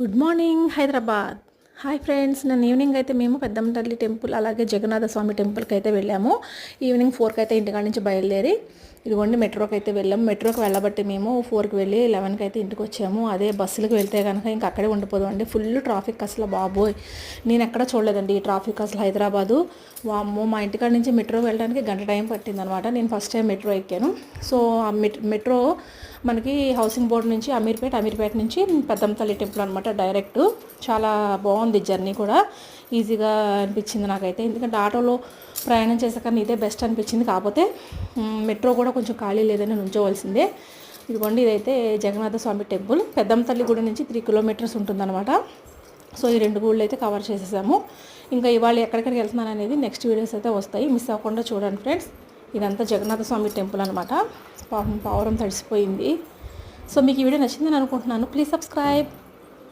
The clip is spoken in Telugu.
Good morning Hyderabad. Hi friends, నేను ఈవినింగ్ అయితే మేము పెద్దమ్మ తల్లి టెంపుల్ అలాగే జగన్నాథ స్వామి టెంపుల్కి అయితే వెళ్ళాము. ఈవినింగ్ 4కి అయితే ఇంటికాడ నుంచి బయలుదేరి ఇదిగోండి మెట్రోకి అయితే వెళ్ళాము. మెట్రోకి వెళ్ళబట్టి మేము 4కి వెళ్ళి 11కి అయితే ఇంటికి వచ్చాము. అదే బస్సులకు వెళ్తే కనుక ఇంకా అక్కడే ఉండిపోదు అండి. ఫుల్ ట్రాఫిక్ అసలు బాబోయ్, నేను ఎక్కడ చూడలేదండి ఈ ట్రాఫిక్ అసలు హైదరాబాదు. వామ్మో, మా ఇంటికాడ నుంచి మెట్రో వెళ్ళడానికి గంట టైం పట్టిందనమాట. నేను ఫస్ట్ టైం మెట్రో ఎక్కాను. సో ఆ మెట్రో మనకి హౌసింగ్ బోర్డ్ నుంచి అమీర్పేట నుంచి పెద్దమ్మ తల్లి టెంపుల్ అనమాట. డైరెక్ట్ చాలా బాగుంది జర్నీ కూడా, ఈజీగా అనిపించింది నాకైతే. ఎందుకంటే ఆటోలో ప్రయాణం చేసాకన్నా ఇదే బెస్ట్ అనిపించింది. కాకపోతే మెట్రో కూడా కొంచెం ఖాళీ లేదని ఉంచవలసిందే. ఇదిగోండి, ఇదైతే జగన్నాథ స్వామి టెంపుల్. పెద్దమ్మ తల్లి గుడి నుంచి 3 కిలోమీటర్స్ ఉంటుందన్నమాట. సో ఈ 2 గుళ్ళు అయితే కవర్ చేసేసాము. ఇంకా ఇవాళ ఎక్కడికి వెళ్తున్నాను అనేది నెక్స్ట్ వీడియోస్ అయితే వస్తాయి, మిస్ అవ్వకుండా చూడండి ఫ్రెండ్స్. ఇదంతా జగన్నాథ స్వామి టెంపుల్ అనమాట. పాపం పావురం తడిసిపోయింది. సో మీకు ఈ వీడియో నచ్చిందని అనుకుంటున్నాను. Please subscribe.